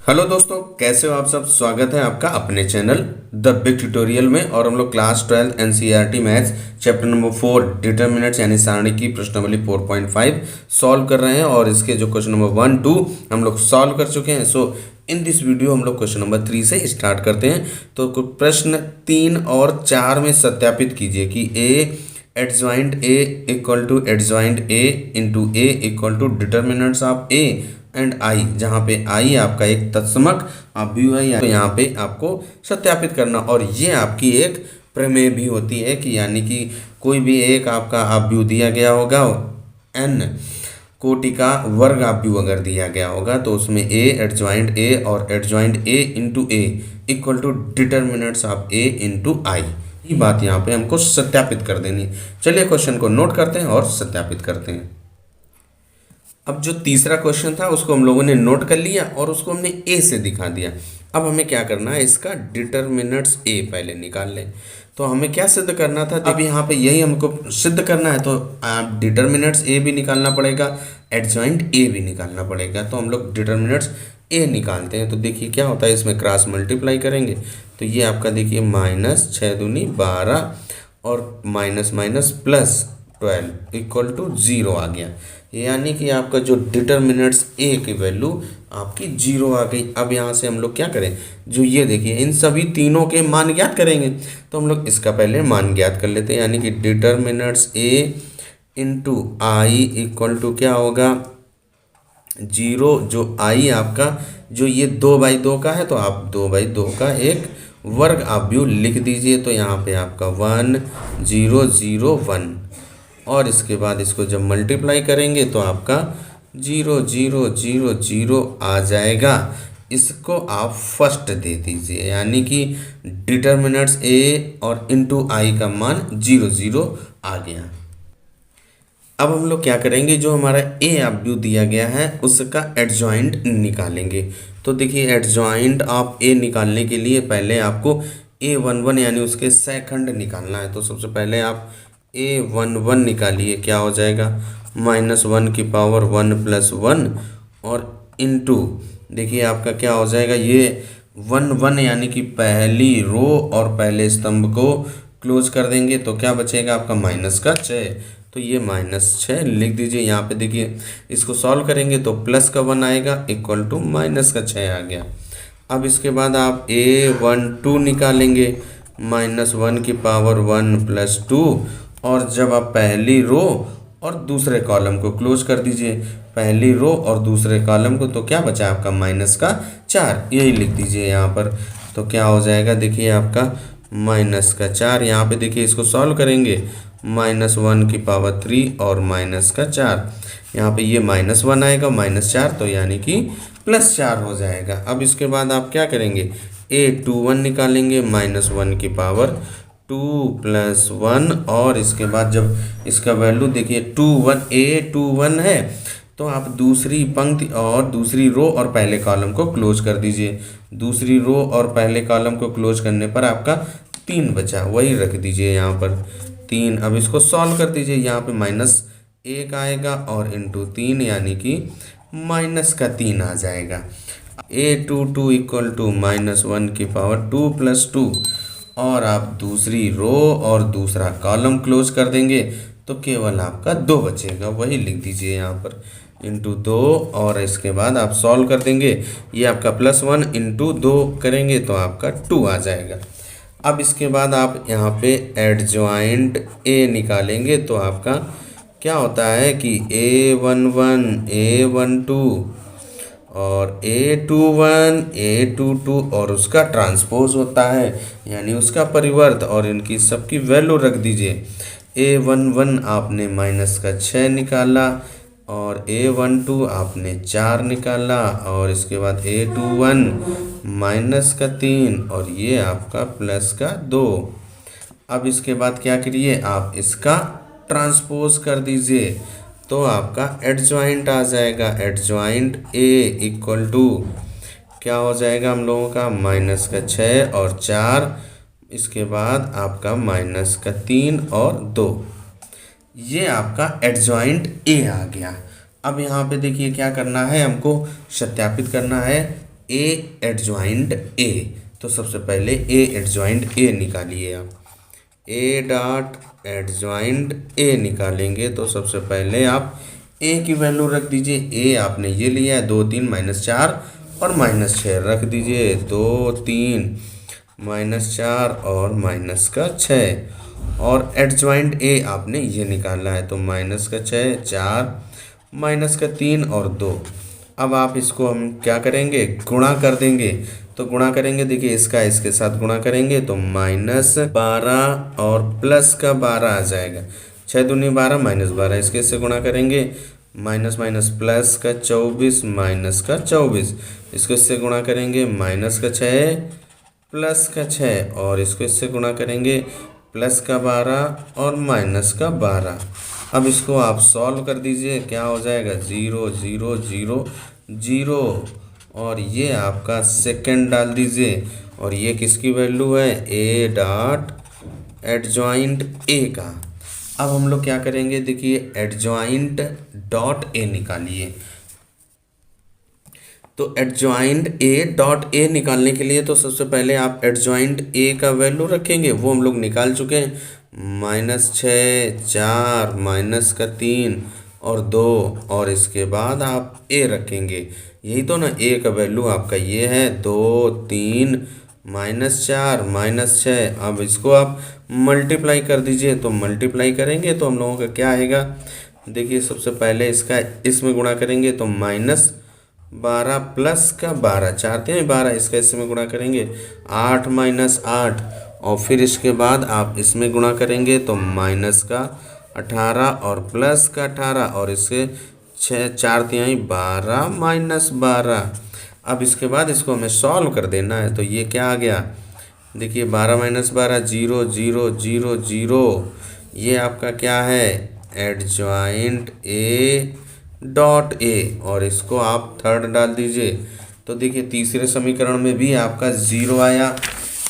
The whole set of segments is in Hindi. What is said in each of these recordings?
हेलो दोस्तों, कैसे हो आप सब। स्वागत है आपका अपने चैनल द बिग ट्यूटोरियल में। और हम लोग class 12 NCERT maths chapter number 4 determinants यानी सारणी की प्रश्नावली 4.5 सॉल्व कर रहे हैं। और इसके जो क्वेश्चन नंबर 1, 2 हम लोग सॉल्व कर चुके हैं। सो इन दिस वीडियो हम लोग क्वेश्चन नंबर 3 से स्टार्ट करते हैं। तो प्रश्न 3 और 4 में सत्यापित कीजिए कि adjoint A equal to adjoint A into A equal to determinants of A and I, जहाँ पे आई आपका एक तत्समक अवयव है, तो यहाँ पे आपको सत्यापित करना। और ये आपकी एक प्रमेय भी होती है कि यानी कि कोई भी एक आपका अवयव दिया गया होगा, एन कोटि का वर्ग अवयव अगर दिया गया होगा, तो उसमें ए एडजॉइंट ए और adjoint A into A equal to determinants of A into I. ये बात यहाँ पे हमको सत्यापित कर देनी। चलिए क्वेश्चन को नोट करते हैं और सत्यापित करते हैं। अब जो तीसरा क्वेश्चन था उसको हम लोगों ने नोट कर लिया और उसको हमने ए से दिखा दिया। अब हमें क्या करना है, इसका डिटर्मिनेंट्स ए पहले निकाल लें। तो हमें क्या सिद्ध करना था, अब यहाँ पे यही हमको सिद्ध करना है। तो डिटर्मिनेंट्स ए भी निकालना पड़ेगा, एडजॉइंट ए भी निकालना पड़ेगा। तो हम लोग डिटर्मिनेंट्स ए निकालते हैं। तो देखिए क्या होता है, इसमें क्रॉस मल्टीप्लाई करेंगे तो ये आपका देखिए माइनस 6 दूनी 12 और minus minus plus 12 equal to 0 आ गया। यानी कि आपका जो डिटर्मिनेंट्स ए की वैल्यू आपकी 0 आ गई। अब यहाँ से हम लोग क्या करें, जो ये देखिए इन सभी तीनों के मान ज्ञात करेंगे। तो हम लोग इसका पहले मान ज्ञात कर लेते हैं, यानी कि determinants A into I equal to क्या होगा 0। जो आई आपका जो ये 2/2 का है, तो आप 2/2 का एक वर्ग अवयव लिख दीजिए। तो यहाँ पे आपका 1 0 0 1 और इसके बाद इसको जब मल्टीप्लाई करेंगे तो आपका 0 0 0 0 आ जाएगा। इसको आप फर्स्ट दे दीजिए, यानी कि डिटर्मिनेंट्स ए और इंटू आई का मान 0 0 आ गया। अब हम लोग क्या करेंगे, जो हमारा ए अवयव दिया गया है उसका एडजॉइंट निकालेंगे। तो देखिए एडजॉइंट ऑफ ए निकालने के लिए पहले आपको A11 यानी उसके सेकंड निकालना है। तो सबसे पहले आप A11 निकालिए, क्या हो जाएगा -1 की पावर 1 + 1 और इनटू देखिए आपका क्या हो जाएगा, ये 1 1 यानी कि पहली रो और पहले स्तंभ को क्लोज कर देंगे तो क्या बचेगा आपका -6। तो ये -6 लिख दीजिए। यहाँ पे देखिए इसको सॉल्व करेंगे तो प्लस का 1 आएगा इक्वल टू -6 आ गया। अब इसके बाद आप A12 निकालेंगे, -1 की पावर 1 + 2 और जब आप पहली रो और दूसरे कॉलम को क्लोज कर दीजिए, पहली रो और दूसरे कॉलम को, तो क्या बचा आपका -4 यही लिख दीजिए यहाँ पर। तो क्या हो जाएगा देखिए आपका -4। यहाँ पे देखिए इसको सॉल्व करेंगे, -1 की पावर 3 और -4। यहाँ पे ये -1 आएगा -4, तो यानी कि +4 हो जाएगा। अब इसके बाद आप क्या करेंगे, A21 निकालेंगे, -1 की पावर 2 + 1 और इसके बाद जब इसका वैल्यू देखिए 21 है, तो आप दूसरी पंक्ति और दूसरी रो और पहले कॉलम को क्लोज कर दीजिए। दूसरी रो और पहले कॉलम को क्लोज करने पर आपका 3 बचा, वही रख दीजिए यहाँ पर 3। अब इसको सॉल्व कर दीजिए, यहाँ पे -1 आएगा और इंटू 3 यानी कि -3 आ जाएगा। A22 इक्वल टू -1 की पावर 2 + 2 और आप दूसरी रो और दूसरा कॉलम क्लोज कर देंगे तो केवल आपका 2 बचेगा, वही लिख दीजिए यहाँ पर इंटू 2 और इसके बाद आप सॉल्व कर देंगे। ये आपका +1 इंटू 2 करेंगे तो आपका 2 आ जाएगा। अब इसके बाद आप यहाँ पे एडजॉइंट ए निकालेंगे तो आपका क्या होता है कि A11 A12 और A21 A22 और उसका ट्रांसपोज होता है, यानी उसका परिवर्त, और इनकी सबकी वैल्यू रख दीजिए। A11 आपने -6 निकाला और A12 आपने 4 निकाला और इसके बाद A21 -3 और ये आपका +2। अब इसके बाद क्या करिए, आप इसका ट्रांसपोज कर दीजिए तो आपका एडजॉइंट आ जाएगा। एडजॉइंट ए इक्वल टू क्या हो जाएगा हम लोगों का -6 और 4, इसके बाद आपका -3 और 2, ये आपका एडजॉइंट ए आ गया। अब यहाँ पे देखिए क्या करना है, हमको सत्यापित करना है ए एडजॉइंट ए। तो सबसे पहले ए एडजॉइंट ए निकालिए आप। ए डॉट एडजॉइंट ए निकालेंगे तो सबसे पहले आप ए की वैल्यू रख दीजिए। ए आपने ये लिया है 2 3 -4 और -6 रख दीजिए। 2 3 -4 और -6 और एडजॉइंट ए आपने ये निकाला है तो -6 4 -3 और 2। अब आप इसको हम क्या करेंगे, गुणा कर देंगे। तो गुणा करेंगे, देखिए इसका इसके साथ गुणा करेंगे तो -12 और +12 आ जाएगा। 6 दूनी 12 -12 इसके से गुणा करेंगे, माइनस माइनस प्लस का 24 -24 इसको इससे गुणा करेंगे, -6 +6 और इसको इससे गुणा करेंगे, +12 और -12। अब इसको आप सॉल्व कर दीजिए, क्या हो जाएगा 0 0 0 0 और ये आपका सेकंड डाल दीजिए और ये किसकी वैल्यू है, ए डॉट एडजॉइंट ए का। अब हम लोग क्या करेंगे, देखिए एडजॉइंट डॉट ए निकालिए। तो एडजॉइंट ए डॉट ए निकालने के लिए तो सबसे पहले आप एडजॉइंट ए का वैल्यू रखेंगे, वो हम लोग निकाल चुके हैं, -6 4 -3 और 2 और इसके बाद आप ए रखेंगे। यही तो ना, ए का वैल्यू आपका ये है 2 3 -4 -6। अब इसको आप मल्टीप्लाई कर दीजिए, तो मल्टीप्लाई करेंगे तो हम लोगों का क्या आएगा, देखिए सबसे पहले इसका इसमें गुणा करेंगे तो -12 +12 4 3 12 इसका इसमें गुणा करेंगे 8 -8 और फिर इसके बाद आप इसमें गुणा करेंगे तो -18 और +18 और इससे 6 4 3 12 -12। अब इसके बाद इसको हमें सॉल्व कर देना है, तो ये क्या आ गया, देखिए 12 -12 0 0 0 0। ये आपका क्या है, एडजॉइंट ए डॉट ए और इसको आप थर्ड डाल दीजिए। तो देखिए तीसरे समीकरण में भी आपका 0 आया,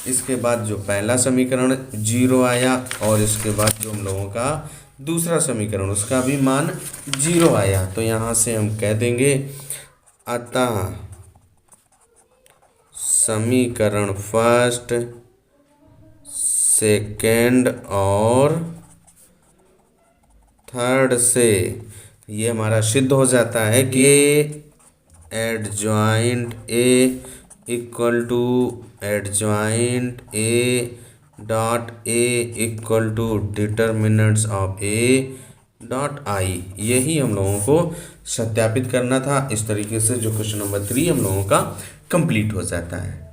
इसके बाद जो पहला समीकरण 0 आया और इसके बाद जो हम लोगों का दूसरा समीकरण उसका भी मान 0 आया। तो यहाँ से हम कह देंगे अतः समीकरण फर्स्ट सेकेंड और थर्ड से ये हमारा सिद्ध हो जाता है कि adjoint A equal to adjoint A dot A equal to determinants of A dot I. यही हम लोगों को सत्यापित करना था। इस तरीके से जो क्वेश्चन नंबर 3 हम लोगों का कंप्लीट हो जाता है।